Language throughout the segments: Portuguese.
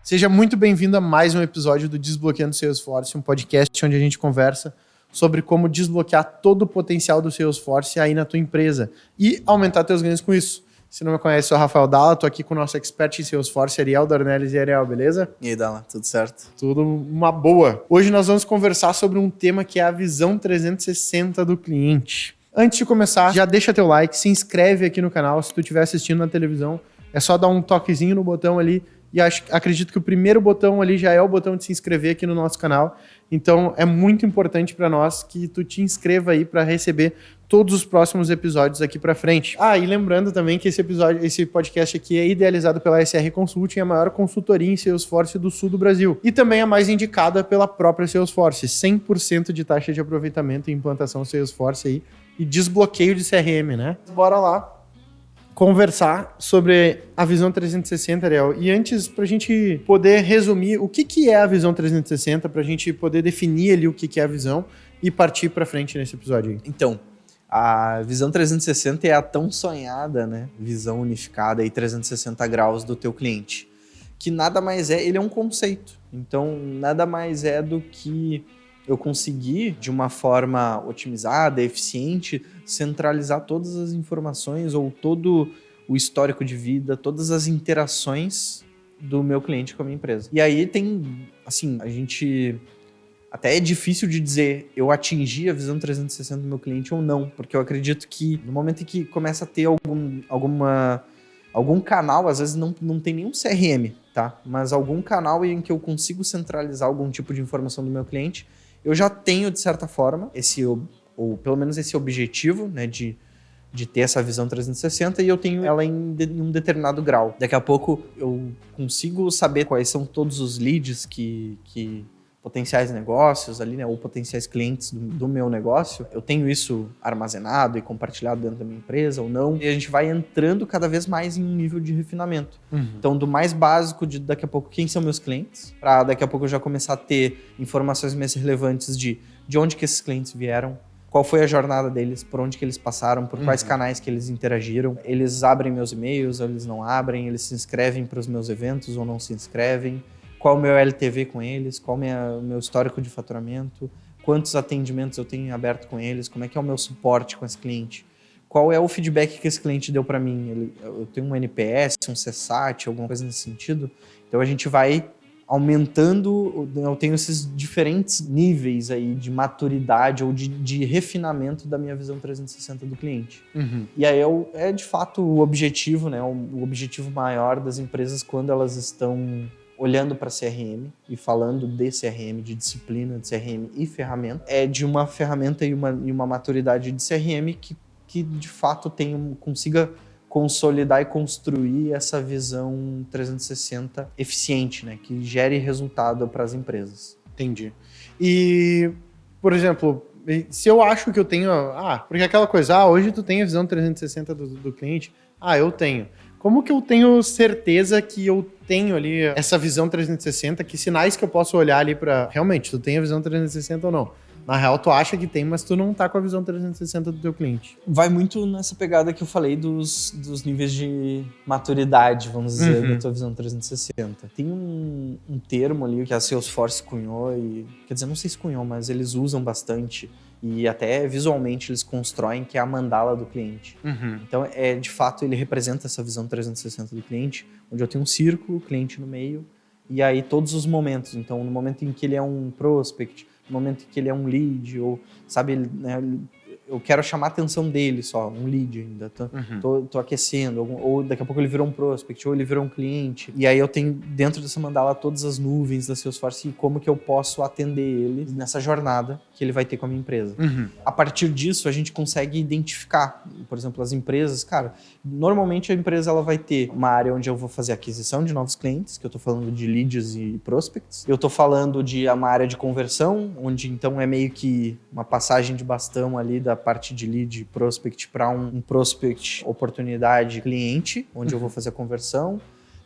Seja muito bem-vindo a mais um episódio do Desbloqueando Salesforce, um podcast onde a gente conversa sobre como desbloquear todo o potencial do Salesforce aí na tua empresa e aumentar teus ganhos com isso. Se não me conhece, sou o Rafael Dalla, estou aqui com o nosso expert em Salesforce, Ariel Dornelles. E Ariel, beleza? E aí, Dalla, tudo certo? Tudo uma boa. Hoje nós vamos conversar sobre um tema que é a visão 360 do cliente. Antes de começar, já deixa teu like, se inscreve aqui no canal. Se tu estiver assistindo na televisão, é só dar um toquezinho no botão ali. E acredito que o primeiro botão ali já é o botão de se inscrever aqui no nosso canal. Então é muito importante para nós que tu te inscreva aí para receber todos os próximos episódios aqui para frente. E lembrando também que esse podcast aqui é idealizado pela SR Consulting, a maior consultoria em Salesforce do sul do Brasil. E também a mais indicada pela própria Salesforce. 100% de taxa de aproveitamento em implantação Salesforce aí e desbloqueio de CRM, né? Bora lá conversar sobre a visão 360, Ariel. E antes, para a gente poder resumir o que é a visão 360, para a gente poder definir ali o que é a visão e partir para frente nesse episódio aí. Então, a visão 360 é a tão sonhada, né, visão unificada e 360 graus do teu cliente, que nada mais é, ele é um conceito. Então, nada mais é do que eu conseguir, de uma forma otimizada, eficiente, centralizar todas as informações ou todo o histórico de vida, todas as interações do meu cliente com a minha empresa. E aí tem, assim, a gente... Até é difícil de dizer eu atingi a visão 360 do meu cliente ou não, porque eu acredito que no momento em que começa a ter algum canal, às vezes não tem nenhum CRM, tá? Mas algum canal em que eu consigo centralizar algum tipo de informação do meu cliente, eu já tenho, de certa forma, ou pelo menos esse objetivo, né, de ter essa visão 360, e eu tenho ela em um determinado grau. Daqui a pouco eu consigo saber quais são todos os leads que potenciais negócios ali, né, ou potenciais clientes do meu negócio. Eu tenho isso armazenado e compartilhado dentro da minha empresa ou não. E a gente vai entrando cada vez mais em um nível de refinamento. Então, do mais básico de daqui a pouco, quem são meus clientes, para daqui a pouco eu já começar a ter informações mais relevantes de onde que esses clientes vieram, qual foi a jornada deles, por onde que eles passaram, por quais canais que eles interagiram. Eles abrem meus e-mails ou eles não abrem, eles se inscrevem para os meus eventos ou não se inscrevem. Qual é o meu LTV com eles, qual é o meu histórico de faturamento, quantos atendimentos eu tenho aberto com eles, como é que é o meu suporte com esse cliente, qual é o feedback que esse cliente deu para mim. Eu tenho um NPS, um CSAT, alguma coisa nesse sentido. Então a gente vai aumentando, eu tenho esses diferentes níveis aí de maturidade ou de refinamento da minha visão 360 do cliente. E aí é de fato o objetivo, né, o objetivo maior das empresas quando elas estão olhando para CRM e falando de CRM, de disciplina de CRM e ferramenta, é de uma ferramenta e uma maturidade de CRM que de fato consiga consolidar e construir essa visão 360 eficiente, né, que gere resultado para as empresas. Entendi. E, por exemplo, se eu acho que eu tenho... porque aquela coisa, hoje tu tem a visão 360 do cliente, eu tenho. Como que eu tenho certeza que eu tenho ali essa visão 360? Que sinais que eu posso olhar ali para... Realmente, tu tem a visão 360 ou não? Na real, tu acha que tem, mas tu não tá com a visão 360 do teu cliente. Vai muito nessa pegada que eu falei dos níveis de maturidade, vamos dizer, da tua visão 360. Tem um termo ali que a Salesforce cunhou, quer dizer, não sei se cunhou, mas eles usam bastante, e até visualmente eles constroem, que é a mandala do cliente. Então, de fato, ele representa essa visão 360 do cliente, onde eu tenho um círculo, o cliente no meio, e aí todos os momentos. Então, no momento em que ele é um prospect, no momento em que ele é um lead, ou, sabe, né, eu quero chamar a atenção dele só, um lead ainda, tô aquecendo, ou daqui a pouco ele virou um prospect, ou ele virou um cliente, e aí eu tenho dentro dessa mandala todas as nuvens da Salesforce e como que eu posso atender ele nessa jornada que ele vai ter com a minha empresa. A partir disso, a gente consegue identificar, por exemplo, as empresas, cara, normalmente a empresa ela vai ter uma área onde eu vou fazer aquisição de novos clientes, que eu tô falando de leads e prospects, eu tô falando de uma área de conversão, onde então é meio que uma passagem de bastão ali da parte de lead prospect para um prospect oportunidade cliente, onde eu vou fazer a conversão.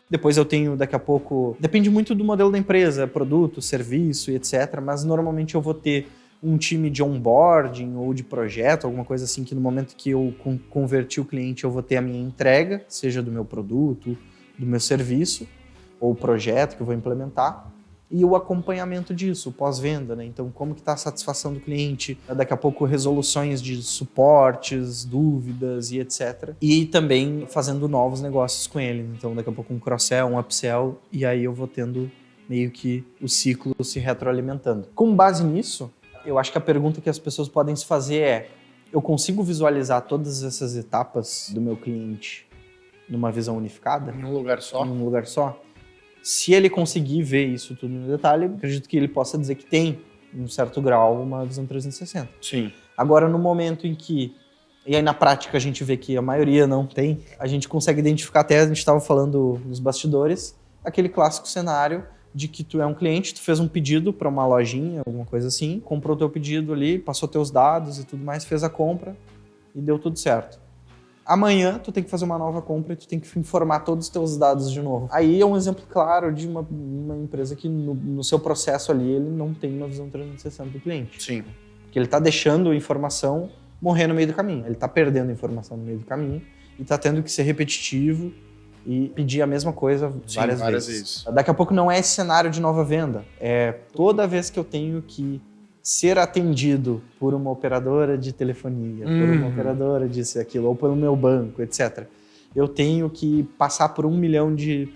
Depois eu tenho, daqui a pouco, depende muito do modelo da empresa, produto, serviço e etc, mas normalmente eu vou ter um time de onboarding ou de projeto, alguma coisa assim, que no momento que eu converti o cliente eu vou ter a minha entrega, seja do meu produto, do meu serviço. ou projeto que eu vou implementar, e o acompanhamento disso, o pós-venda, né? Então, como que está a satisfação do cliente, daqui a pouco resoluções de suportes, dúvidas e etc. E também fazendo novos negócios com ele. Então, daqui a pouco um cross-sell, um upsell, e aí eu vou tendo meio que o ciclo se retroalimentando. Com base nisso, eu acho que a pergunta que as pessoas podem se fazer é: eu consigo visualizar todas essas etapas do meu cliente numa visão unificada? Em um lugar só? Em um lugar só? Se ele conseguir ver isso tudo no detalhe, acredito que ele possa dizer que tem, em um certo grau, uma visão 360. Sim. Agora, no momento em que, e aí na prática a gente vê que a maioria não tem, a gente consegue identificar, até a gente estava falando nos bastidores, aquele clássico cenário de que tu é um cliente, tu fez um pedido para uma lojinha, alguma coisa assim, comprou teu pedido ali, passou teus dados e tudo mais, fez a compra e deu tudo certo. Amanhã, tu tem que fazer uma nova compra e tu tem que informar todos os teus dados de novo. Aí é um exemplo claro de uma empresa que no seu processo ali, ele não tem uma visão 360 do cliente. Sim. Porque ele está deixando a informação morrer no meio do caminho. Ele está perdendo a informação no meio do caminho e está tendo que ser repetitivo e pedir a mesma coisa várias vezes. Daqui a pouco não é esse cenário de nova venda. É toda vez que eu tenho que ser atendido por uma operadora de telefonia, por uma operadora disso e aquilo, ou pelo meu banco, etc. Eu tenho que passar por 1 milhão de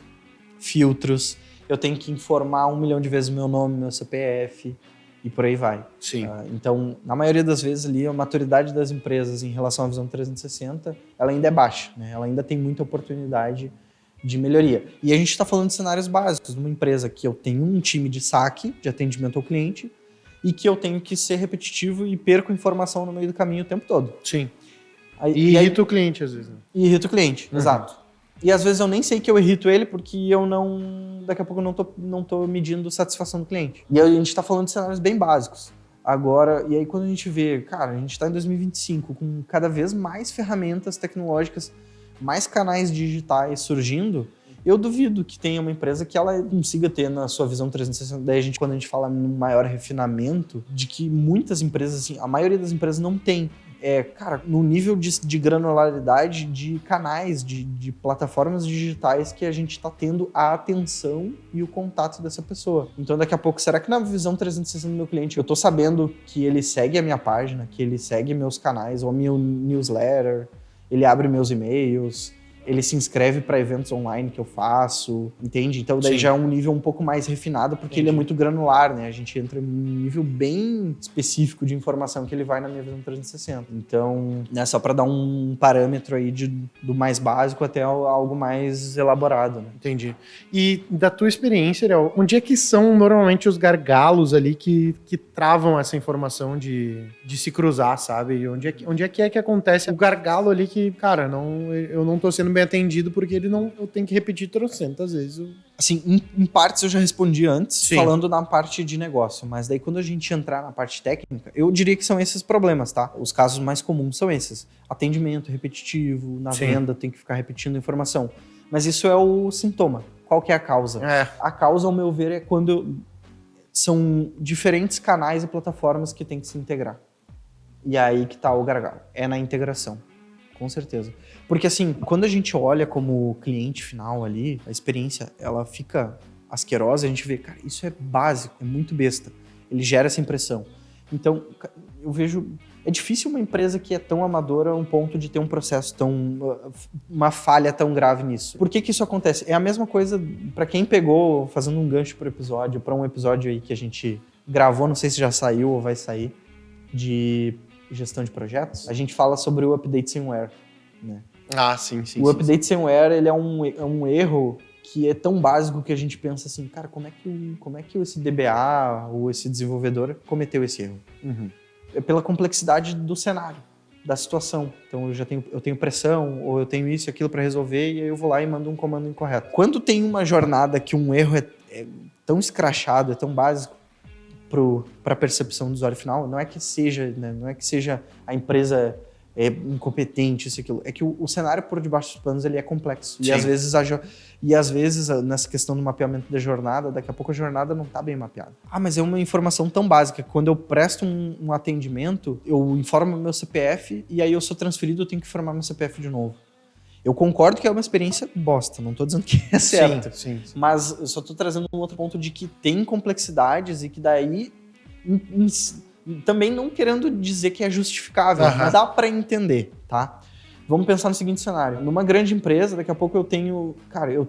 filtros, eu tenho que informar 1 milhão de vezes o meu nome, meu CPF, e por aí vai. Sim. Então, na maioria das vezes ali, a maturidade das empresas em relação à visão 360, ela ainda é baixa, né? Ela ainda tem muita oportunidade de melhoria. E a gente está falando de cenários básicos, de uma empresa que eu tenho um time de saque, de atendimento ao cliente, e que eu tenho que ser repetitivo e perco informação no meio do caminho o tempo todo. Sim. E irrita o cliente, às vezes. Né? E irrita o cliente, exato. E às vezes eu nem sei que eu irrito ele porque eu não... Daqui a pouco eu não tô medindo satisfação do cliente. E aí a gente tá falando de cenários bem básicos. Agora, e aí quando a gente vê, cara, a gente tá em 2025 com cada vez mais ferramentas tecnológicas, mais canais digitais surgindo, eu duvido que tenha uma empresa que ela consiga ter na sua visão 360. Daí quando a gente fala num maior refinamento, de que muitas empresas, assim, a maioria das empresas não tem. Cara, no nível de granularidade de canais, de plataformas digitais que a gente está tendo a atenção e o contato dessa pessoa. Então, daqui a pouco, será que na visão 360 do meu cliente, eu estou sabendo que ele segue a minha página, que ele segue meus canais, ou a minha newsletter, ele abre meus e-mails, ele se inscreve para eventos online que eu faço, entende? Então daí já é um nível um pouco mais refinado, porque ele é muito granular, né? A gente entra em um nível bem específico de informação que ele vai na minha visão 360. Então, né, só para dar um parâmetro aí do mais básico até algo mais elaborado, né? Entendi. E da tua experiência, Ariel, onde é que são normalmente os gargalos ali que travam essa informação de se cruzar, sabe? E onde é que acontece o gargalo ali que, cara, eu não tô sendo bem atendido porque eu tenho que repetir trocentas vezes. Assim, em partes eu já respondi antes, Sim. Falando na parte de negócio, mas daí quando a gente entrar na parte técnica, eu diria que são esses problemas, tá? Os casos mais comuns são esses. Atendimento repetitivo, na venda tem que ficar repetindo informação. Mas isso é o sintoma. Qual que é a causa? A causa, ao meu ver, é quando são diferentes canais e plataformas que tem que se integrar. E aí que tá o gargalo. É na integração. Com certeza. Porque assim, quando a gente olha como cliente final ali, a experiência, ela fica asquerosa, a gente vê, cara, isso é básico, é muito besta. Ele gera essa impressão. Então, eu vejo... É difícil uma empresa que é tão amadora a um ponto de ter um processo uma falha tão grave nisso. Por que isso acontece? É a mesma coisa para quem pegou, fazendo um gancho para um episódio aí que a gente gravou, não sei se já saiu ou vai sair, de gestão de projetos. A gente fala sobre o update firmware, né? Ah, sim. O update firmware, ele é um erro que é tão básico que a gente pensa assim, cara, como é que esse DBA ou esse desenvolvedor cometeu esse erro? É pela complexidade do cenário, da situação. Então eu tenho pressão, ou eu tenho isso e aquilo para resolver, e aí eu vou lá e mando um comando incorreto. Quando tem uma jornada que um erro é tão escrachado, é tão básico para a percepção do usuário final, não é que seja, né, não é que seja a empresa incompetente, isso e aquilo. É que o cenário por debaixo dos panos ele é complexo. E às vezes, nessa questão do mapeamento da jornada, daqui a pouco a jornada não está bem mapeada. Ah, mas é uma informação tão básica. Quando eu presto um atendimento, eu informo meu CPF e aí eu sou transferido, eu tenho que informar meu CPF de novo. Eu concordo que é uma experiência bosta, não tô dizendo que é certo. Sim. Mas eu só tô trazendo um outro ponto de que tem complexidades e que daí também não querendo dizer que é justificável, mas dá para entender, tá? Vamos pensar no seguinte cenário. Numa grande empresa, daqui a pouco eu tenho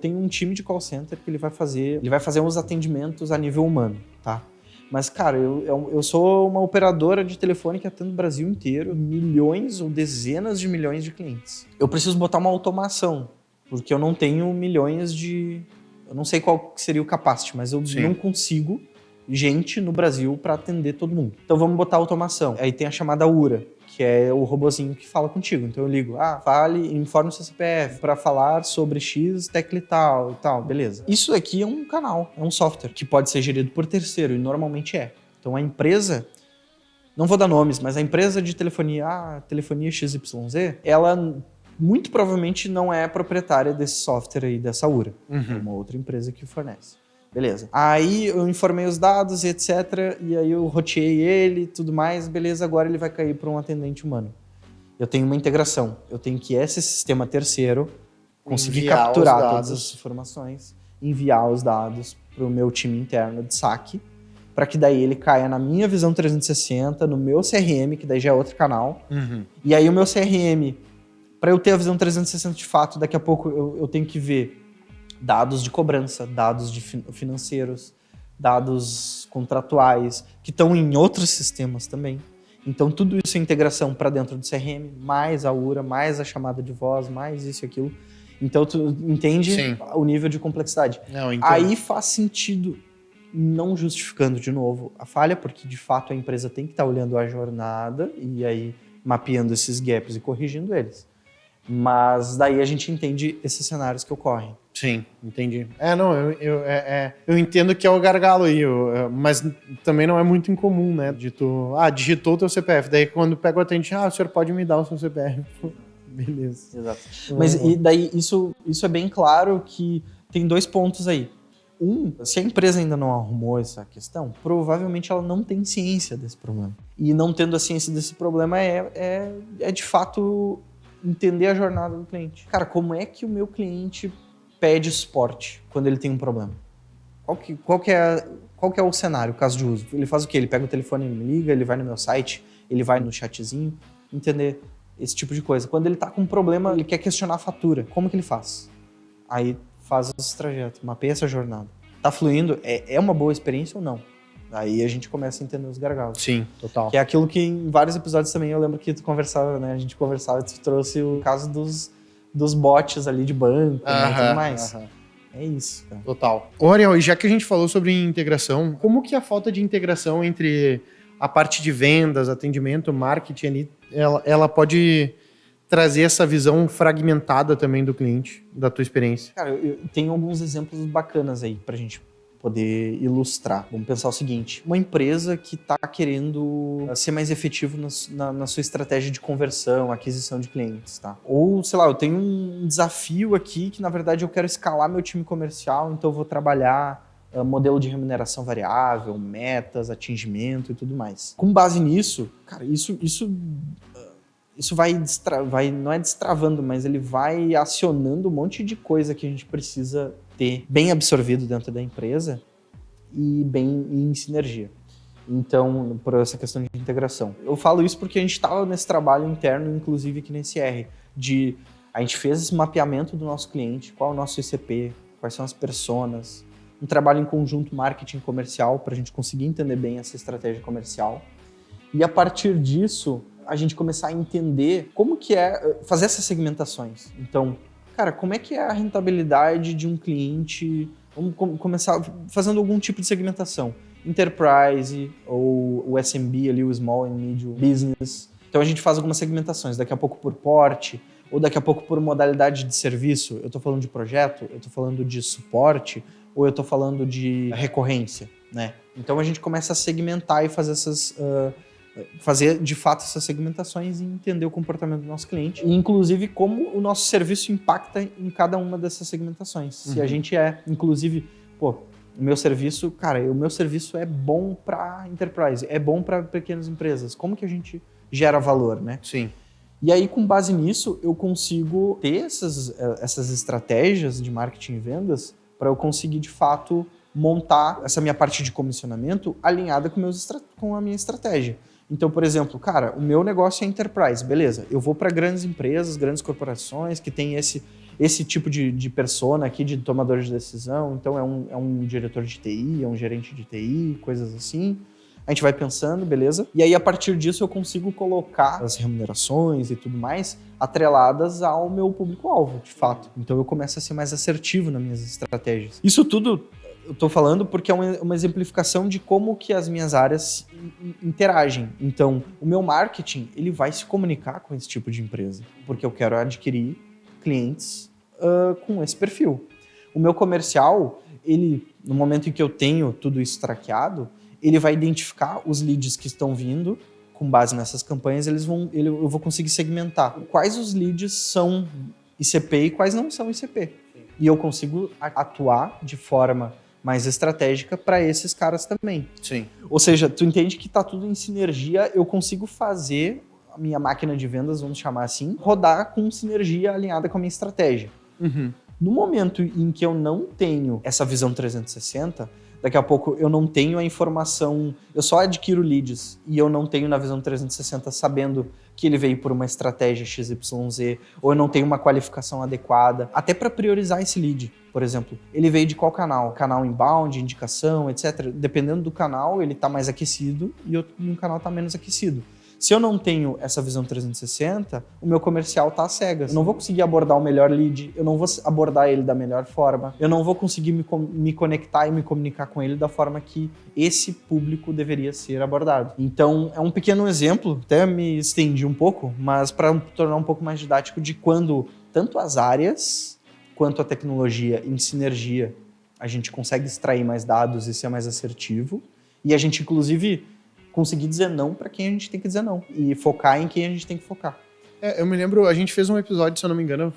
um time de call center que ele vai fazer uns atendimentos a nível humano, tá? Mas, cara, eu sou uma operadora de telefone que atende o Brasil inteiro, milhões ou dezenas de milhões de clientes. Eu preciso botar uma automação, porque eu não tenho milhões de... Eu não sei qual seria o capacity, mas eu não consigo gente no Brasil para atender todo mundo. Então vamos botar automação. Aí tem a chamada URA, que é o robozinho que fala contigo. Então eu ligo, informe o seu CPF para falar sobre X, tecla e tal, beleza. Isso aqui é um canal, é um software que pode ser gerido por terceiro e normalmente é. Então a empresa, não vou dar nomes, mas a empresa de telefonia, telefonia XYZ, ela muito provavelmente não é proprietária desse software aí, dessa URA. É uma outra empresa que fornece. Beleza. Aí eu informei os dados e etc. E aí eu roteei ele e tudo mais. Beleza, agora ele vai cair para um atendente humano. Eu tenho uma integração. Eu tenho que esse sistema terceiro conseguir capturar todas as informações, enviar os dados para o meu time interno de saque, para que daí ele caia na minha visão 360, no meu CRM, que daí já é outro canal. E aí o meu CRM, para eu ter a visão 360 de fato, daqui a pouco eu tenho que ver dados de cobrança, dados financeiros, dados contratuais, que estão em outros sistemas também. Então, tudo isso é integração para dentro do CRM, mais a URA, mais a chamada de voz, mais isso e aquilo. Então, tu entende o nível de complexidade. Aí faz sentido, não justificando de novo a falha, porque, de fato, a empresa tem que estar olhando a jornada e aí mapeando esses gaps e corrigindo eles. Mas daí a gente entende esses cenários que ocorrem. Sim, entendi. Eu entendo que é o gargalo aí, mas também não é muito incomum, né? De tu, digitou o teu CPF, daí quando pega o atendente, o senhor pode me dar o seu CPF. Beleza. Exato. Mas e daí isso é bem claro que tem dois pontos aí. Se a empresa ainda não arrumou essa questão, provavelmente ela não tem ciência desse problema. E não tendo a ciência desse problema é de fato entender a jornada do cliente. Cara, como é que o meu cliente pede suporte quando ele tem um problema? Qual que é o cenário, o caso de uso? Ele faz o quê? Ele pega o telefone e me liga, ele vai no meu site, ele vai no chatzinho, entender esse tipo de coisa. Quando ele tá com um problema, ele quer questionar a fatura, como que ele faz? Aí faz esse trajeto, mapeia essa jornada. Tá fluindo? É uma boa experiência ou não? Aí a gente começa a entender os gargalos. Sim, total. Que é aquilo que em vários episódios também eu lembro que tu conversava, né? A gente conversava e tu trouxe o caso dos bots ali de banco, né, e tudo mais. É isso, cara. Total. Ô, Ariel, e já que a gente falou sobre integração, como que a falta de integração entre a parte de vendas, atendimento, marketing ali, ela pode trazer essa visão fragmentada também do cliente, da tua experiência? Cara, eu tenho alguns exemplos bacanas aí pra gente poder ilustrar. Vamos pensar o seguinte, uma empresa que está querendo ser mais efetivo na sua estratégia de conversão, aquisição de clientes, tá? Ou, sei lá, eu tenho um desafio aqui que, na verdade, eu quero escalar meu time comercial, então eu vou trabalhar modelo de remuneração variável, metas, atingimento e tudo mais. Com base nisso, cara, isso vai não é destravando, mas ele vai acionando um monte de coisa que a gente precisa ter bem absorvido dentro da empresa e bem em sinergia. Então, por essa questão de integração. Eu falo isso porque a gente estava nesse trabalho interno, inclusive aqui nesse R, a gente fez esse mapeamento do nosso cliente, qual é o nosso ICP, quais são as personas, um trabalho em conjunto marketing comercial para a gente conseguir entender bem essa estratégia comercial. E a partir disso, a gente começar a entender como que é fazer essas segmentações. Então, cara, como é que é a rentabilidade de um cliente? Vamos começar fazendo algum tipo de segmentação. Enterprise, ou o SMB ali, o Small and Medium Business. Então a gente faz algumas segmentações, daqui a pouco por porte, ou daqui a pouco por modalidade de serviço. Eu estou falando de projeto, eu estou falando de suporte, ou eu estou falando de recorrência, né? Então a gente começa a segmentar e fazer fazer de fato essas segmentações e entender o comportamento do nosso cliente. E, inclusive, como o nosso serviço impacta em cada uma dessas segmentações. Se a gente inclusive, o meu serviço é bom para enterprise, é bom para pequenas empresas. Como que a gente gera valor, né? Sim. E aí, com base nisso, eu consigo ter essas estratégias de marketing e vendas para eu conseguir, de fato, montar essa minha parte de comissionamento alinhada com a minha estratégia. Então, por exemplo, cara, o meu negócio é enterprise, beleza. Eu vou para grandes empresas, grandes corporações que tem esse tipo de persona aqui de tomador de decisão. Então, é um diretor de TI, é um gerente de TI, coisas assim. A gente vai pensando, beleza? E aí, a partir disso, eu consigo colocar as remunerações e tudo mais atreladas ao meu público-alvo, de fato. Então, eu começo a ser mais assertivo nas minhas estratégias. Isso tudo eu tô falando porque é uma exemplificação de como que as minhas áreas interagem. Então, o meu marketing, ele vai se comunicar com esse tipo de empresa, porque eu quero adquirir clientes com esse perfil. O meu comercial, ele, no momento em que eu tenho tudo isso traqueado, ele vai identificar os leads que estão vindo, com base nessas campanhas, eu vou conseguir segmentar quais os leads são ICP e quais não são ICP. E eu consigo atuar de forma mais estratégica para esses caras também. Sim. Ou seja, tu entende que tá tudo em sinergia, eu consigo fazer a minha máquina de vendas, vamos chamar assim, rodar com sinergia alinhada com a minha estratégia. Uhum. No momento em que eu não tenho essa visão 360, daqui a pouco eu não tenho a informação, eu só adquiro leads e eu não tenho na visão 360 sabendo que ele veio por uma estratégia XYZ, ou eu não tenho uma qualificação adequada, até para priorizar esse lead, por exemplo. Ele veio de qual canal? Canal inbound, indicação, etc. Dependendo do canal, ele está mais aquecido e um canal está menos aquecido. Se eu não tenho essa visão 360, o meu comercial tá às cegas. Eu não vou conseguir abordar o melhor lead, eu não vou abordar ele da melhor forma, eu não vou conseguir me conectar e me comunicar com ele da forma que esse público deveria ser abordado. Então, é um pequeno exemplo, até me estendi um pouco, mas para tornar um pouco mais didático de quando tanto as áreas quanto a tecnologia em sinergia, a gente consegue extrair mais dados e ser mais assertivo, e a gente, inclusive, conseguir dizer não para quem a gente tem que dizer não e focar em quem a gente tem que focar. Eu me lembro, a gente fez um episódio, se eu não me engano,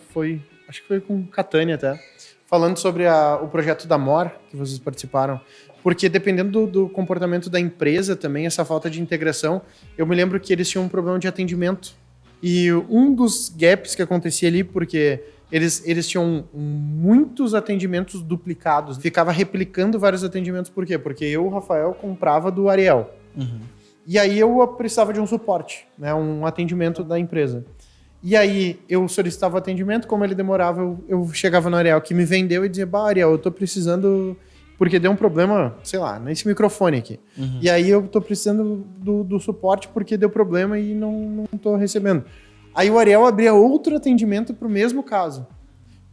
acho que foi com Catânia até, falando sobre o projeto da MOR, que vocês participaram, porque dependendo do comportamento da empresa também, essa falta de integração, eu me lembro que eles tinham um problema de atendimento. E um dos gaps que acontecia ali, porque eles tinham muitos atendimentos duplicados, ficava replicando vários atendimentos, por quê? Porque eu, Rafael, comprava do Ariel. Uhum. E aí eu precisava de um suporte, né, um atendimento da empresa. E aí eu solicitava o atendimento, como ele demorava, eu chegava no Ariel que me vendeu e dizia, Ariel, eu tô precisando, porque deu um problema, sei lá, nesse microfone aqui. Uhum. E aí eu tô precisando do suporte porque deu problema e não tô recebendo. Aí o Ariel abria outro atendimento pro mesmo caso.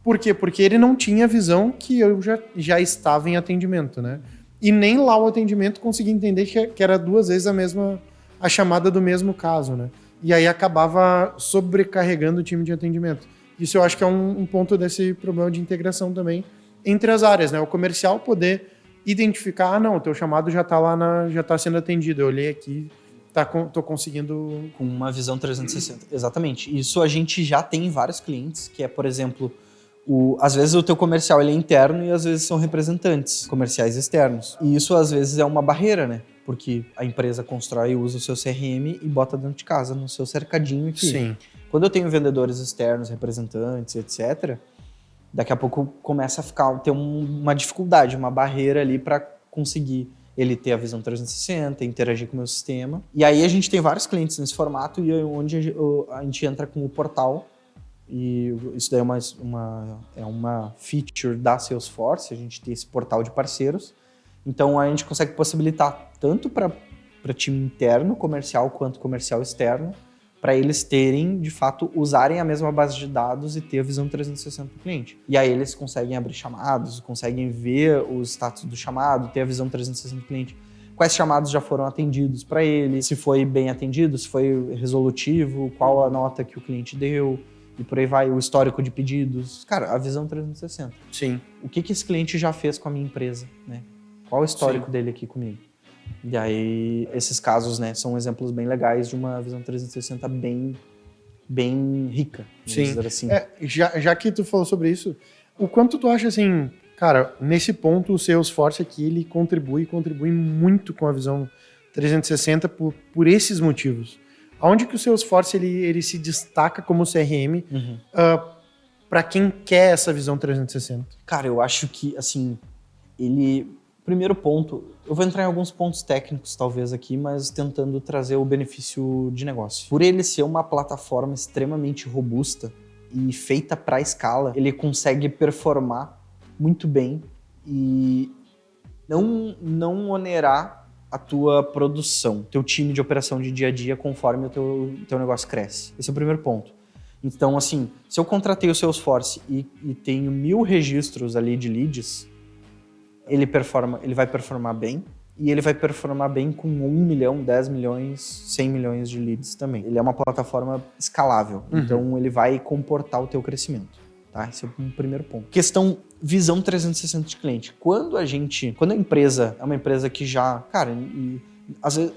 Por quê? Porque ele não tinha a visão que eu já estava em atendimento, né? E nem lá o atendimento conseguia entender que era 2 vezes a chamada do mesmo caso, né? E aí acabava sobrecarregando o time de atendimento. Isso eu acho que é um ponto desse problema de integração também entre as áreas, né? O comercial poder identificar, não, o teu chamado já está lá, já está sendo atendido. Eu olhei aqui, tô conseguindo... Com uma visão 360, exatamente. Isso a gente já tem em vários clientes, que é, por exemplo... às vezes o teu comercial ele é interno e às vezes são representantes comerciais externos. E isso às vezes é uma barreira, né? Porque a empresa constrói e usa o seu CRM e bota dentro de casa, no seu cercadinho aqui. Sim. Quando eu tenho vendedores externos, representantes, etc., daqui a pouco começa a ter uma dificuldade, uma barreira ali para conseguir ele ter a visão 360, interagir com o meu sistema. E aí a gente tem vários clientes nesse formato e onde a gente entra com o portal. E isso daí é uma feature da Salesforce, a gente tem esse portal de parceiros. Então a gente consegue possibilitar tanto para time interno, comercial, quanto comercial externo, para eles terem, de fato, usarem a mesma base de dados e ter a visão 360 do cliente. E aí eles conseguem abrir chamados, conseguem ver o status do chamado, ter a visão 360 do cliente. Quais chamados já foram atendidos para ele, se foi bem atendido, se foi resolutivo, qual a nota que o cliente deu. E por aí vai, o histórico de pedidos. Cara, a visão 360. Sim. O que esse cliente já fez com a minha empresa, né? Qual o histórico dele aqui comigo? E aí, esses casos, né, são exemplos bem legais de uma visão 360 bem rica, vamos dizer assim. Já que tu falou sobre isso, o quanto tu acha, assim, cara, nesse ponto o Salesforce aqui, ele contribui muito com a visão 360 por esses motivos. Aonde que o Salesforce ele se destaca como CRM para quem quer essa visão 360? Cara, eu acho que, assim, primeiro ponto, eu vou entrar em alguns pontos técnicos talvez aqui, mas tentando trazer o benefício de negócio. Por ele ser uma plataforma extremamente robusta e feita para escala, ele consegue performar muito bem e não onerar a tua produção, teu time de operação de dia a dia conforme o teu negócio cresce. Esse é o primeiro ponto. Então, assim, se eu contratei o Salesforce e tenho 1000 registros ali de leads, ele vai performar bem, e ele vai performar bem com 1 milhão, 10 milhões, 100 milhões de leads também. Ele é uma plataforma escalável, então ele vai comportar o teu crescimento, tá? Esse é o primeiro ponto. Questão visão 360 de cliente. Quando a empresa é uma empresa que já, cara, às vezes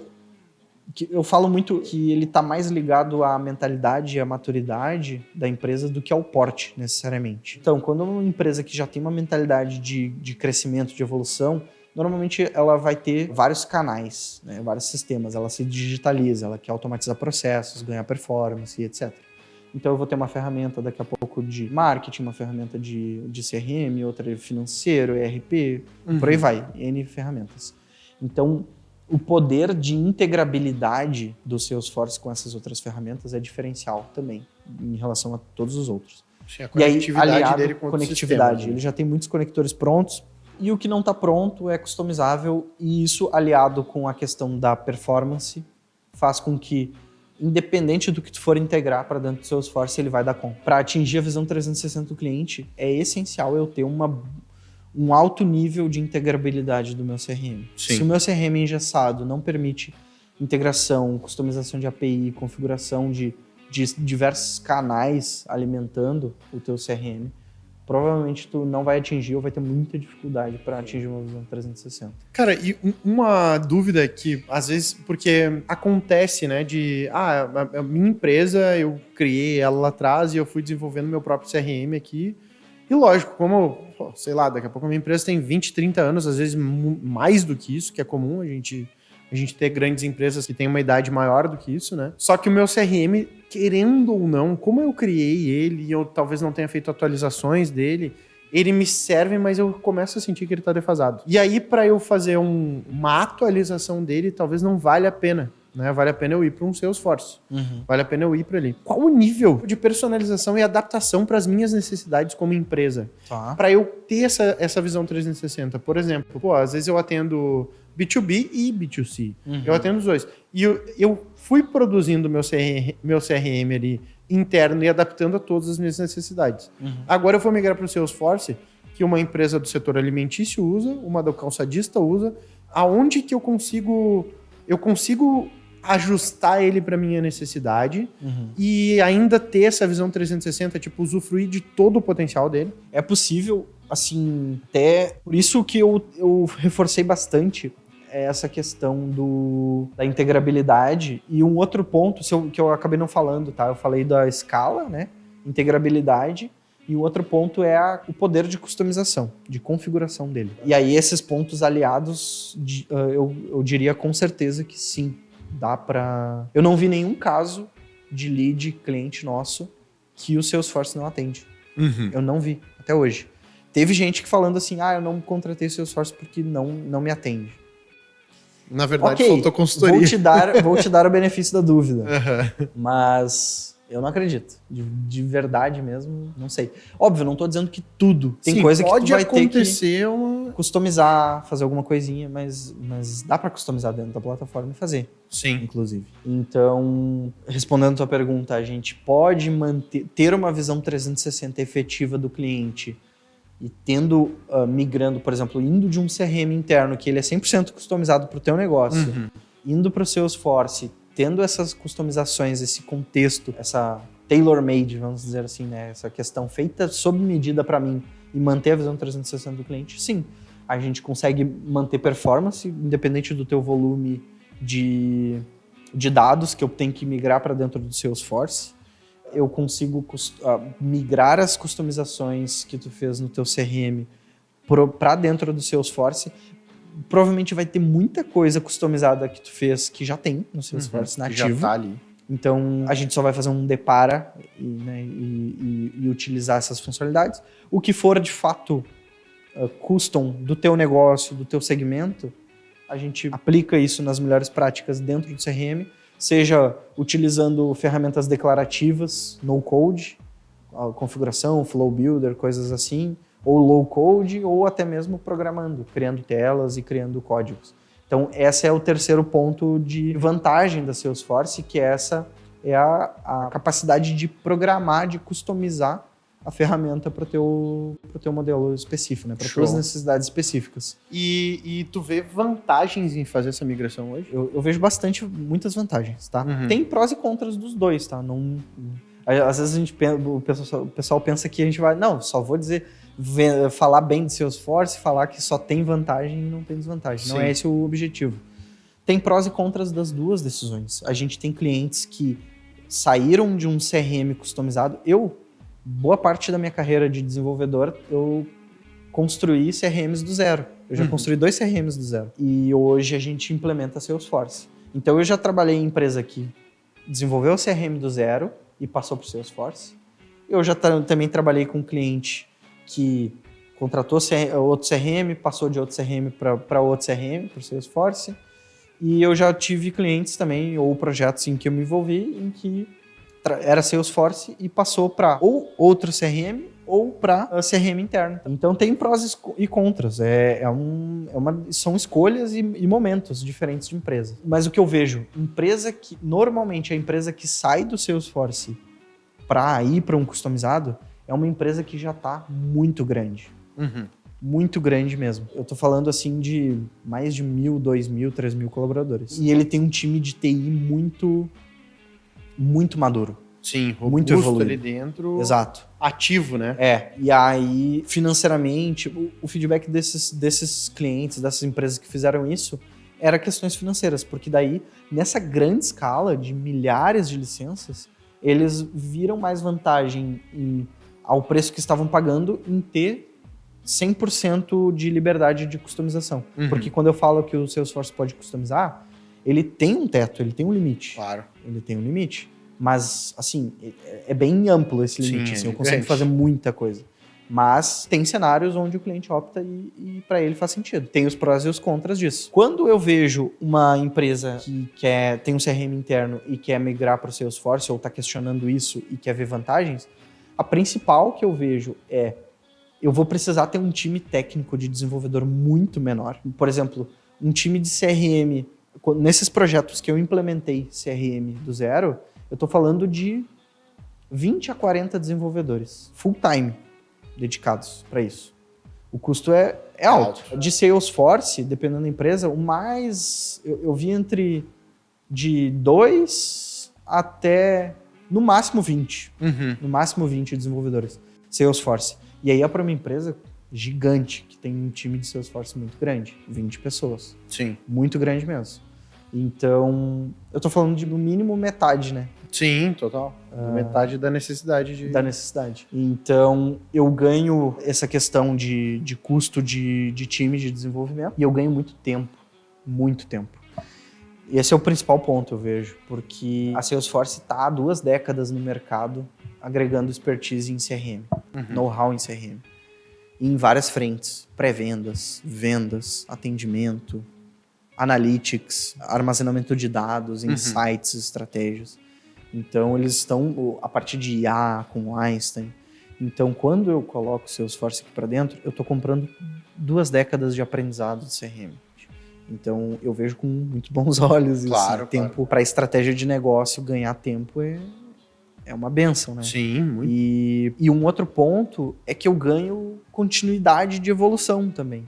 eu falo muito que ele está mais ligado à mentalidade e à maturidade da empresa do que ao porte, necessariamente. Então, quando uma empresa que já tem uma mentalidade de crescimento, de evolução, normalmente ela vai ter vários canais, né, vários sistemas, ela se digitaliza, ela quer automatizar processos, ganhar performance, etc. Então, eu vou ter uma ferramenta daqui a pouco de marketing, uma ferramenta de CRM, outra de financeiro, ERP, por aí vai, N ferramentas. Então, o poder de integrabilidade do Salesforce com essas outras ferramentas é diferencial também, em relação a todos os outros. Sim, a conectividade e aí, aliado dele com conectividade, sistemas, ele já tem muitos conectores prontos, e o que não está pronto é customizável, e isso, aliado com a questão da performance, faz com que, independente do que tu for integrar para dentro do Salesforce, ele vai dar conta. Para atingir a visão 360 do cliente, é essencial eu ter um alto nível de integrabilidade do meu CRM. Sim. Se o meu CRM engessado não permite integração, customização de API, configuração de diversos canais alimentando o teu CRM, provavelmente tu não vai atingir ou vai ter muita dificuldade para atingir uma visão 360. Cara, e uma dúvida que, às vezes, porque acontece, né, a minha empresa, eu criei ela lá atrás e eu fui desenvolvendo meu próprio CRM aqui. E lógico, como, sei lá, daqui a pouco a minha empresa tem 20, 30 anos, às vezes mais do que isso, que é comum a gente ter grandes empresas que têm uma idade maior do que isso, né? Só que o meu CRM, querendo ou não, como eu criei ele e eu talvez não tenha feito atualizações dele, ele me serve, mas eu começo a sentir que ele tá defasado. E aí, para eu fazer uma atualização dele, talvez não valha a pena. Né? Vale a pena eu ir para um Salesforce. Vale a pena eu ir para ali. Qual o nível de personalização e adaptação para as minhas necessidades como empresa? Tá. Para eu ter essa visão 360. Por exemplo, às vezes eu atendo B2B e B2C. Eu atendo os dois. E eu fui produzindo meu CRM ali interno e adaptando a todas as minhas necessidades. Agora eu vou migrar para o Salesforce, que uma empresa do setor alimentício usa, uma do calçadista usa. Aonde que eu consigo ajustar ele para minha necessidade e ainda ter essa visão 360, tipo, usufruir de todo o potencial dele? É possível, assim, até... Por isso que eu reforcei bastante essa questão da integrabilidade. E um outro ponto que eu acabei não falando, tá? Eu falei da escala, né? Integrabilidade. E o outro ponto é o poder de customização, de configuração dele. E aí esses pontos aliados, eu diria com certeza que sim. Dá pra... Eu não vi nenhum caso de lead cliente nosso que o Salesforce não atende. Eu não vi, até hoje. Teve gente que falando assim, eu não contratei o Salesforce porque não me atende. Na verdade, okay, faltou consultoria. Vou te dar o benefício da dúvida. Mas eu não acredito. De verdade mesmo, não sei. Óbvio, não tô dizendo que tudo. Tem coisa que tu vai ter que customizar, fazer alguma coisinha, mas dá pra customizar dentro da plataforma e fazer. Sim. Inclusive. Então, respondendo a tua pergunta, a gente pode ter uma visão 360 efetiva do cliente e migrando, por exemplo, indo de um CRM interno, que ele é 100% customizado para o teu negócio, indo para o Salesforce, tendo essas customizações, esse contexto, essa tailor-made, vamos dizer assim, né? Essa questão feita sob medida para mim e manter a visão 360 do cliente, sim. A gente consegue manter performance, independente do teu volume de dados que eu tenho que migrar para dentro do Salesforce. Eu consigo migrar as customizações que tu fez no teu CRM para dentro do Salesforce. Provavelmente vai ter muita coisa customizada que tu fez que já tem no Salesforce nativo. Já tá ali. Então, a gente só vai fazer um depara e utilizar essas funcionalidades. O que for, de fato, custom do teu negócio, do teu segmento, a gente aplica isso nas melhores práticas dentro do CRM, seja utilizando ferramentas declarativas, no-code, configuração, flow builder, coisas assim, ou low-code, ou até mesmo programando, criando telas e criando códigos. Então, esse é o terceiro ponto de vantagem da Salesforce, que essa é a capacidade de programar, de customizar a ferramenta para o teu modelo específico, né? Para as tuas necessidades específicas. E tu vê vantagens em fazer essa migração hoje? Eu vejo muitas vantagens, tá? Tem prós e contras dos dois, tá? Às vezes o pessoal pensa que a gente vai... Não, só vou falar bem de Salesforce, falar que só tem vantagem e não tem desvantagem. Sim. Não é esse o objetivo. Tem prós e contras das duas decisões. A gente tem clientes que saíram de um CRM customizado. Boa parte da minha carreira de desenvolvedor, eu construí CRMs do zero. Eu já construí 2 CRMs do zero. E hoje a gente implementa Salesforce. Então eu já trabalhei em empresa que desenvolveu o CRM do zero e passou para o Salesforce. Eu já também trabalhei com um cliente que contratou outro CRM, passou de outro CRM para outro CRM, para o Salesforce. E eu já tive clientes também, ou projetos em que eu me envolvi, em que era Salesforce e passou para ou outro CRM ou para CRM interno. Então tem prós e contras. São escolhas e momentos diferentes de empresa. Mas o que eu vejo, normalmente a empresa que sai do Salesforce para ir para um customizado é uma empresa que já está muito grande. Muito grande mesmo. Eu tô falando assim de mais de 1.000, 2.000, 3.000 colaboradores. E ele tem um time de TI muito maduro. Sim, robusto, muito evoluído ali dentro. Exato. Ativo, né? E aí, financeiramente, o feedback desses clientes, dessas empresas que fizeram isso, era questões financeiras, porque daí, nessa grande escala de milhares de licenças, eles viram mais vantagem ao preço que estavam pagando em ter 100% de liberdade de customização. Porque quando eu falo que o Salesforce pode customizar, ele tem um teto, ele tem um limite. Claro. Ele tem um limite. Mas, assim, é bem amplo esse limite. Sim, assim, eu consigo fazer muita coisa. Mas tem cenários onde o cliente opta e para ele faz sentido. Tem os prós e os contras disso. Quando eu vejo uma empresa que tem um CRM interno e quer migrar para o Salesforce ou está questionando isso e quer ver vantagens, a principal que eu vejo eu vou precisar ter um time técnico de desenvolvedor muito menor. Por exemplo, um time de CRM, nesses projetos que eu implementei CRM do zero, eu estou falando de 20 a 40 desenvolvedores, full time, dedicados para isso. O custo é alto. De Salesforce, dependendo da empresa, o mais... Eu vi de 2 até, no máximo, 20. No máximo 20 desenvolvedores. Salesforce. E aí é para uma empresa gigante, que tem um time de Salesforce muito grande. 20 pessoas. Sim. Muito grande mesmo. Então, eu tô falando de no mínimo metade, né? Sim, total. Metade da necessidade Da necessidade. Então, eu ganho essa questão de custo de time de desenvolvimento e eu ganho muito tempo. Muito tempo. E esse é o principal ponto, eu vejo. Porque a Salesforce está há 2 décadas no mercado agregando expertise em CRM. Know-how em CRM. E em várias frentes. Pré-vendas, vendas, atendimento, analytics, armazenamento de dados, insights, estratégias. Então, eles estão a partir de IA com Einstein. Então, quando eu coloco o Salesforce aqui para dentro, eu estou comprando 2 décadas de aprendizado de CRM. Então, eu vejo com muito bons olhos isso. Claro, tempo para estratégia de negócio, ganhar tempo é uma bênção, né? Sim, muito. E um outro ponto é que eu ganho continuidade de evolução também.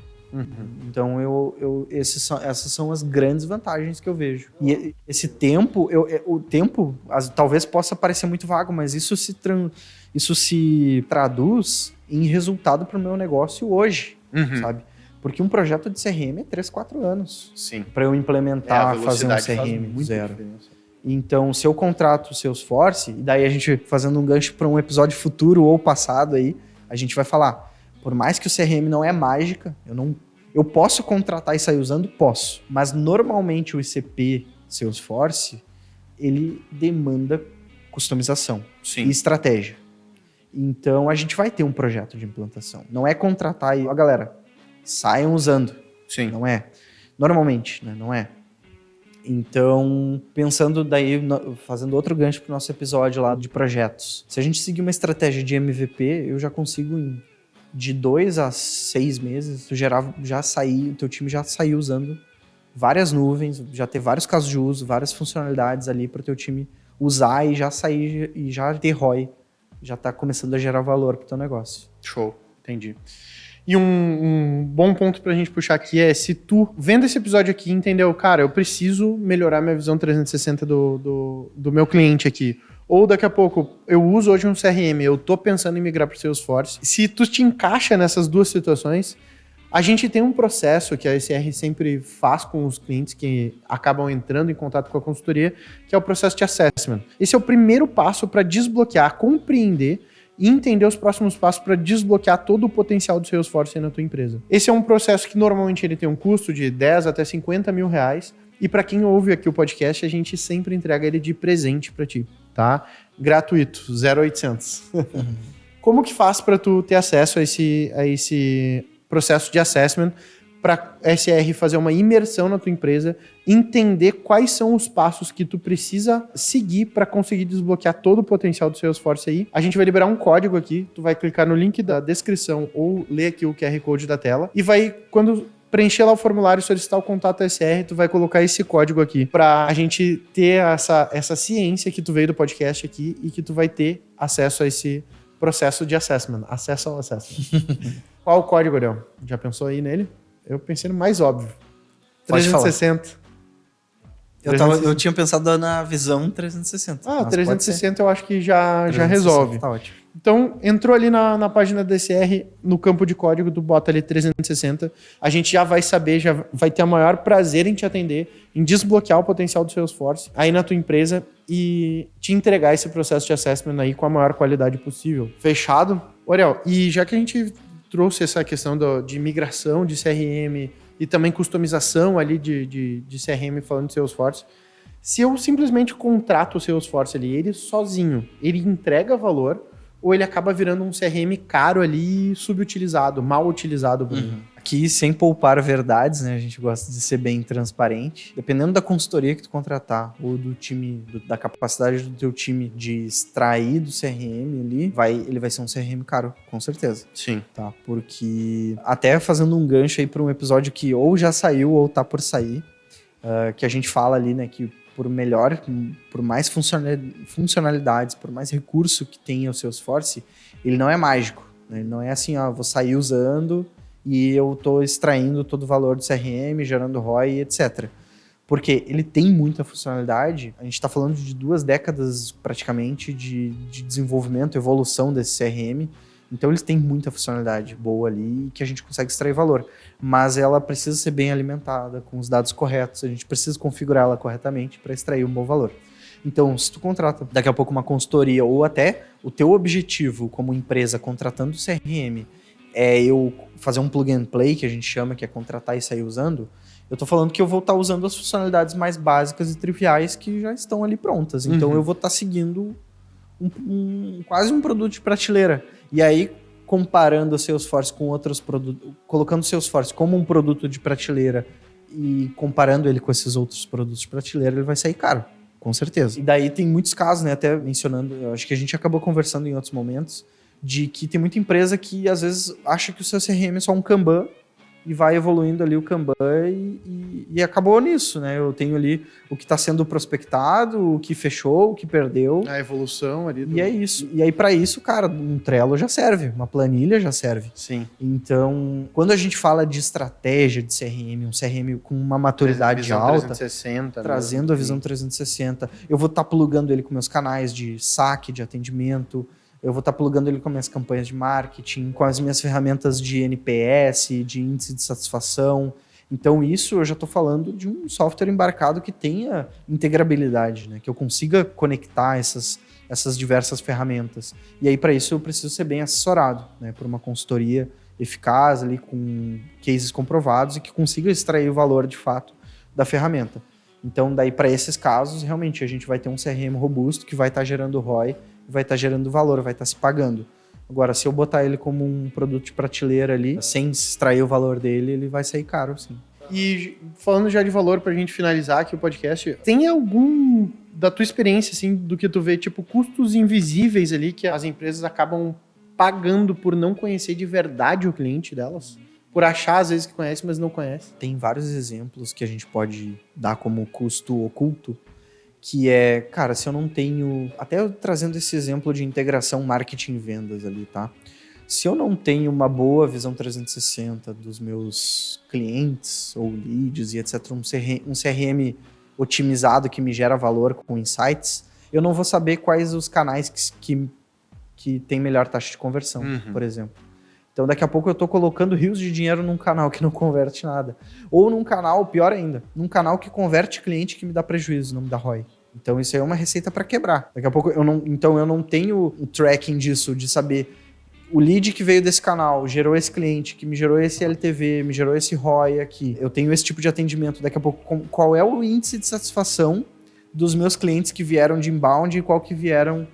Então, essas são as grandes vantagens que eu vejo. E esse tempo, o tempo talvez possa parecer muito vago, mas isso se traduz em resultado para o meu negócio hoje, sabe? Porque um projeto de CRM é 3, 4 anos. Sim. Para eu implementar, fazer um CRM do zero. Então, se eu contrato o Salesforce, e daí a gente fazendo um gancho para um episódio futuro ou passado aí, a gente vai falar, por mais que o CRM não é mágica, eu posso contratar e sair usando? Posso. Mas normalmente o ICP Salesforce, ele demanda customização Sim. e estratégia. Então, a gente vai ter um projeto de implantação. Não é contratar e, ó, galera, saiam usando. Sim. Não é. Normalmente, né? Não é. Então, pensando daí, fazendo outro gancho pro nosso episódio lá de projetos. Se a gente seguir uma estratégia de MVP, eu já consigo de 2 a 6 meses, o teu time já sair usando várias nuvens, já ter vários casos de uso, várias funcionalidades ali para o teu time usar e já sair e já ter ROI, já tá começando a gerar valor pro teu negócio. Show, entendi. E um bom ponto pra gente puxar aqui é, se tu, vendo esse episódio aqui, entendeu, cara, eu preciso melhorar minha visão 360 do meu cliente aqui. Ou daqui a pouco, eu uso hoje um CRM, eu tô pensando em migrar pro Salesforce. Se tu te encaixa nessas duas situações, a gente tem um processo que a SR sempre faz com os clientes que acabam entrando em contato com a consultoria, que é o processo de assessment. Esse é o primeiro passo para desbloquear, compreender e entender os próximos passos para desbloquear todo o potencial do Salesforce aí na tua empresa. Esse é um processo que normalmente ele tem um custo de 10 até 50 mil reais, e para quem ouve aqui o podcast, a gente sempre entrega ele de presente para ti, tá? Gratuito, 0800. Como que faz para tu ter acesso a esse processo de assessment, para a SR fazer uma imersão na tua empresa, entender quais são os passos que tu precisa seguir para conseguir desbloquear todo o potencial do Salesforce aí. A gente vai liberar um código aqui, tu vai clicar no link da descrição ou ler aqui o QR Code da tela e vai, quando preencher lá o formulário, solicitar o contato da SR, tu vai colocar esse código aqui para a gente ter essa ciência que tu veio do podcast aqui e que tu vai ter acesso a esse processo de assessment. Acesso ao assessment. Qual o código, Ariel? Já pensou aí nele? Eu pensei no mais óbvio. Pode 360. Eu tinha pensado na visão 360. Ah, 360 eu acho que já resolve. Tá ótimo. Então, entrou ali na página da SR, no campo de código, tu bota ali 360, a gente já vai saber, já vai ter o maior prazer em te atender, em desbloquear o potencial do Salesforce aí na tua empresa e te entregar esse processo de assessment aí com a maior qualidade possível. Fechado? Oriel, e já que a gente trouxe essa questão de migração de CRM e também customização ali de CRM falando de Salesforce, se eu simplesmente contrato o Salesforce ali, ele sozinho, ele entrega valor ou ele acaba virando um CRM caro ali, subutilizado, mal utilizado, Bruno? Aqui, sem poupar verdades, né? A gente gosta de ser bem transparente. Dependendo da consultoria que tu contratar ou do time, da capacidade do teu time de extrair do CRM ali, ele vai ser um CRM caro, com certeza. Sim. Tá? Porque, até fazendo um gancho aí para um episódio que ou já saiu ou tá por sair, que a gente fala ali, né, que por mais funcionalidades, por mais recurso que tenha o Salesforce, ele não é mágico, né? Ele não é assim, ó, vou sair usando e eu estou extraindo todo o valor do CRM, gerando ROI, etc. Porque ele tem muita funcionalidade. A gente está falando de 2 décadas praticamente de desenvolvimento, evolução desse CRM. Então eles têm muita funcionalidade boa ali que a gente consegue extrair valor. Mas ela precisa ser bem alimentada, com os dados corretos. A gente precisa configurar ela corretamente para extrair um bom valor. Então, se tu contrata daqui a pouco uma consultoria ou até o teu objetivo como empresa contratando o CRM é eu fazer um plug and play, que a gente chama, que é contratar e sair usando, eu tô falando que eu vou estar usando as funcionalidades mais básicas e triviais que já estão ali prontas. Então eu vou estar seguindo quase um produto de prateleira. E aí, comparando o Salesforce com outros produtos, colocando o Salesforce como um produto de prateleira e comparando ele com esses outros produtos de prateleira, ele vai sair caro, com certeza. E daí tem muitos casos, né, até mencionando, eu acho que a gente acabou conversando em outros momentos, de que tem muita empresa que às vezes acha que o seu CRM é só um Kanban e vai evoluindo ali o Kanban e acabou nisso, né? Eu tenho ali o que está sendo prospectado, o que fechou, o que perdeu. A evolução ali. E é isso. E aí, para isso, cara, um Trello já serve, uma planilha já serve. Sim. Então, quando a gente fala de estratégia de CRM, um CRM com uma maturidade visão alta, 360, trazendo a visão 360, eu vou estar plugando ele com meus canais de saque, de atendimento, eu vou estar plugando ele com minhas campanhas de marketing, com as minhas ferramentas de NPS, de índice de satisfação. Então isso eu já estou falando de um software embarcado que tenha integrabilidade, né? Que eu consiga conectar essas diversas ferramentas. E aí para isso eu preciso ser bem assessorado, né? Por uma consultoria eficaz, ali, com cases comprovados e que consiga extrair o valor de fato da ferramenta. Então, daí, para esses casos, realmente, a gente vai ter um CRM robusto que vai estar gerando ROI, vai estar gerando valor, vai estar se pagando. Agora, se eu botar ele como um produto de prateleira ali, sem extrair o valor dele, ele vai sair caro, sim. E falando já de valor, pra gente finalizar aqui o podcast, tem algum da tua experiência, assim, do que tu vê, tipo, custos invisíveis ali que as empresas acabam pagando por não conhecer de verdade o cliente delas? Por achar, às vezes, que conhece, mas não conhece? Tem vários exemplos que a gente pode dar como custo oculto, que é, cara, se eu não tenho... Até eu trazendo esse exemplo de integração marketing e vendas ali, tá? Se eu não tenho uma boa visão 360 dos meus clientes ou leads e etc., um CRM otimizado que me gera valor com insights, eu não vou saber quais os canais que tem melhor taxa de conversão, por exemplo. Então, daqui a pouco eu estou colocando rios de dinheiro num canal que não converte nada. Ou num canal, pior ainda, num canal que converte cliente que me dá prejuízo, não me dá ROI. Então, isso aí é uma receita para quebrar. Daqui a pouco eu não tenho o tracking disso, de saber o lead que veio desse canal, gerou esse cliente, que me gerou esse LTV, me gerou esse ROI aqui. Eu tenho esse tipo de atendimento. Daqui a pouco, qual é o índice de satisfação dos meus clientes que vieram de inbound e qual que vieram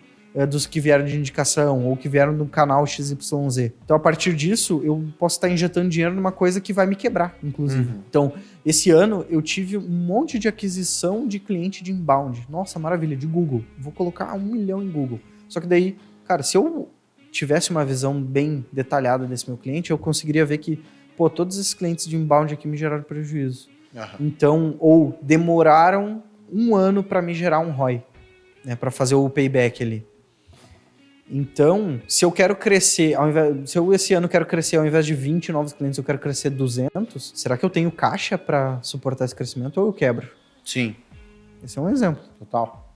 dos que vieram de indicação ou que vieram do canal XYZ. Então, a partir disso, eu posso estar injetando dinheiro numa coisa que vai me quebrar, inclusive. Então, esse ano, eu tive um monte de aquisição de cliente de inbound. Nossa, maravilha, de Google. Vou colocar 1 milhão em Google. Só que daí, cara, se eu tivesse uma visão bem detalhada desse meu cliente, eu conseguiria ver que, pô, todos esses clientes de inbound aqui me geraram prejuízo. Então, ou demoraram 1 ano para me gerar um ROI, né, para fazer o payback ali. Então, se eu quero crescer, se eu esse ano quero crescer, ao invés de 20 novos clientes, eu quero crescer 200, será que eu tenho caixa para suportar esse crescimento ou eu quebro? Sim. Esse é um exemplo. Total.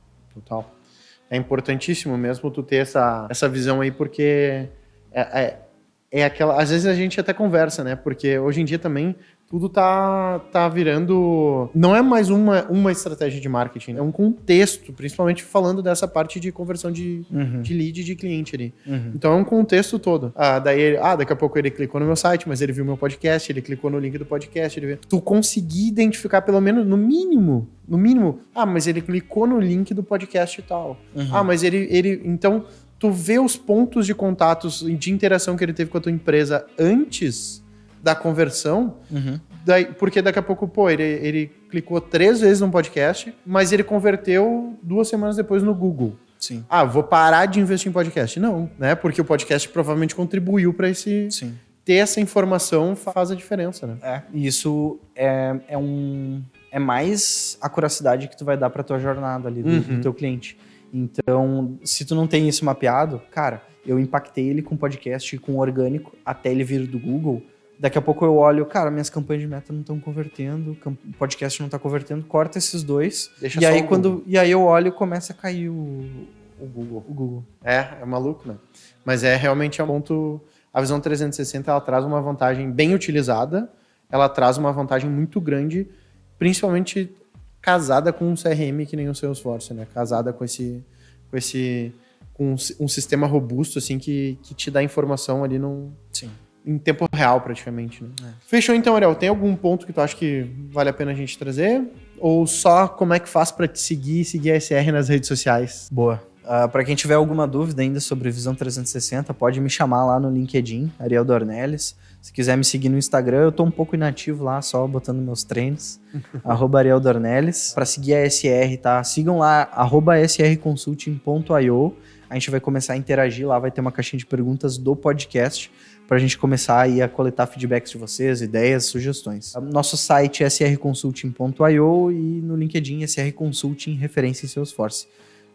É importantíssimo mesmo tu ter essa visão aí, porque é aquela... Às vezes a gente até conversa, né? Porque hoje em dia também tudo tá virando... Não é mais uma estratégia de marketing, é um contexto, principalmente falando dessa parte de conversão de lead de cliente ali. Então é um contexto todo. Daqui a pouco ele clicou no meu site, mas ele viu meu podcast, ele clicou no link do podcast, tu conseguir identificar pelo menos, no mínimo, mas ele clicou no link do podcast e tal. Mas ele então, tu vê os pontos de contatos e de interação que ele teve com a tua empresa antes da conversão, porque daqui a pouco, ele clicou 3 vezes no podcast, mas ele converteu 2 semanas depois no Google. Sim. Vou parar de investir em podcast. Não, né? Porque o podcast provavelmente contribuiu para esse... Sim. Ter essa informação faz a diferença, né? E isso é mais a curiosidade que tu vai dar pra tua jornada ali do teu cliente. Então, se tu não tem isso mapeado, cara, eu impactei ele com podcast e com orgânico até ele vir do Google. Daqui a pouco eu olho, cara, minhas campanhas de meta não estão convertendo, o podcast não está convertendo, corta esses 2. Deixa e só aí o e aí eu olho e começa a cair o Google. É maluco, né? Mas realmente é um ponto... A visão 360, ela traz uma vantagem bem utilizada, ela traz uma vantagem muito grande, principalmente casada com um CRM que nem o Salesforce, né? Casada com um sistema robusto, assim, que te dá informação ali em tempo real, praticamente, né? Fechou então, Ariel. Tem algum ponto que tu acha que vale a pena a gente trazer? Ou só como é que faz para te seguir a SR nas redes sociais? Boa. Para quem tiver alguma dúvida ainda sobre Visão 360, pode me chamar lá no LinkedIn, Ariel Dornelles. Se quiser me seguir no Instagram, eu tô um pouco inativo lá, só botando meus treinos, @Ariel Dornelles. Para seguir a SR, tá? Sigam lá, @srconsulting.io. A gente vai começar a interagir lá, vai ter uma caixinha de perguntas do podcast para a gente começar aí a coletar feedbacks de vocês, ideias, sugestões. Nosso site é srconsulting.io e no LinkedIn SR Consulting, referência em Salesforce.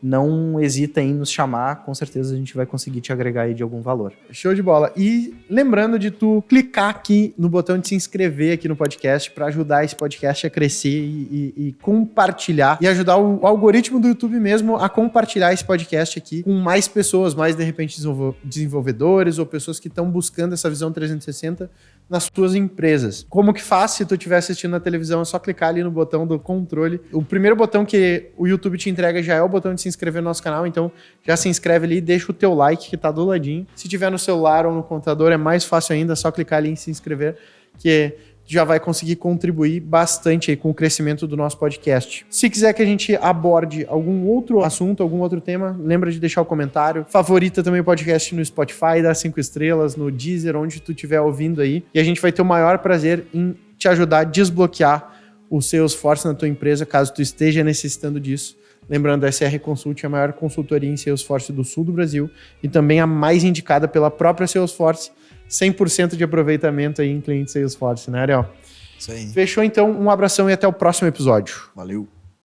Não hesita em nos chamar, com certeza a gente vai conseguir te agregar aí de algum valor. Show de bola. E lembrando de tu clicar aqui no botão de se inscrever aqui no podcast para ajudar esse podcast a crescer e compartilhar e ajudar o algoritmo do YouTube mesmo a compartilhar esse podcast aqui com mais pessoas, mais de repente desenvolvedores ou pessoas que estão buscando essa visão 360 nas suas empresas. Como que faz se tu estiver assistindo na televisão? É só clicar ali no botão do controle. O primeiro botão que o YouTube te entrega já é o botão de se inscrever no nosso canal, então já se inscreve ali e deixa o teu like que tá do ladinho. Se tiver no celular ou no computador é mais fácil ainda, é só clicar ali em se inscrever, que já vai conseguir contribuir bastante aí com o crescimento do nosso podcast. Se quiser que a gente aborde algum outro assunto, algum outro tema, lembra de deixar o comentário. Favorita também o podcast no Spotify, dá 5 estrelas, no Deezer, onde tu estiver ouvindo aí. E a gente vai ter o maior prazer em te ajudar a desbloquear o Salesforce na tua empresa, caso tu esteja necessitando disso. Lembrando, a SR Consult é a maior consultoria em Salesforce do sul do Brasil e também a mais indicada pela própria Salesforce. 100% de aproveitamento aí em cliente Salesforce, né, Ariel? Isso aí. Fechou, então. Um abração e até o próximo episódio. Valeu.